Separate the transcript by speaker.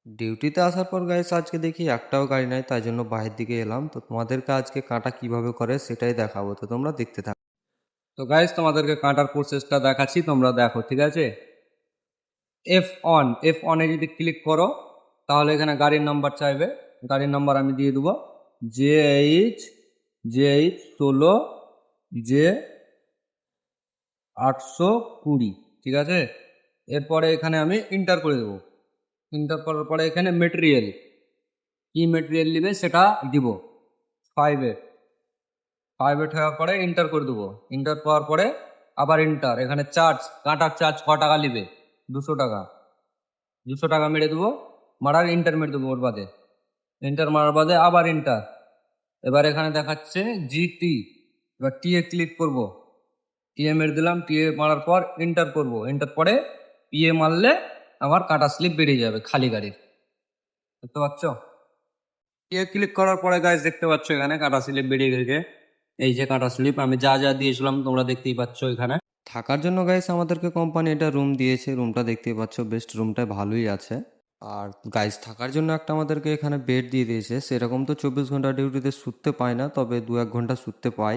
Speaker 1: ডিউটিতে আসার পর গাইস আজকে দেখি একটাও গাড়ি নাই, তাই জন্য বাহির দিকে এলাম। তো তোমাদেরকে আজকে কাঁটা কিভাবে করে সেটাই দেখাবো, তো তোমরা দেখতে থাকো। তো গাইস তোমাদেরকে কাঁটার প্রসেসটা দেখাচ্ছি, তোমরা দেখো, ঠিক আছে। F1 এ যদি ক্লিক করো তাহলে এখানে গাড়ির নাম্বার চাইবে। গাড়ির নাম্বার আমি দিয়ে দেবো JH 16J820, ঠিক আছে। এরপরে এখানে আমি ইন্টার করে দেবো। ইন্টার করার পরে এখানে মেটেরিয়াল, কি মেটেরিয়াল নেবে সেটা দিব। 5 8 হওয়ার পরে ইন্টার করে দেবো। ইন্টার করার পরে আবার ইন্টার, এখানে চার্জ, কাঁটার চার্জ ক টাকা নেবে, 200 টাকা। 200 টাকা মেরে দেবো, মারার ইন্টার মেরে দেবো ওর বাদে। ইন্টার মারার বাদে আবার ইন্টার। এবার এখানে দেখাচ্ছে GT, এবার টি এ ক্লিক করবো। টি এ মেরে দিলাম, টি এ মারার পর ইন্টার করবো। ইন্টার পরে পিএ মারলে আমার কাঁটা স্লিপ বেরিয়ে যাবে খালি গাড়ির, দেখতে পাচ্ছ। টিএ ক্লিক করার পরে গাইস দেখতে পাচ্ছ এখানে কাঁটা স্লিপ বেরিয়ে গেছে। এই যে কাঁটা স্লিপ আমি যা যা দিয়েছিলাম তোমরা দেখতেই পাচ্ছ। এখানে থাকার জন্য গাইস আমাদেরকে কোম্পানি এটা রুম দিয়েছে, রুমটা দেখতেই পাচ্ছ, বেস্ট রুমটা ভালোই আছে। আর গাইস থাকার জন্য একটা আমাদেরকে এখানে বেড দিয়ে দিয়েছে। সেরকম তো 24 ঘন্টা ডিউটিতে শুতে পাই না, তবে 2-1 ঘন্টা শুতে পাই।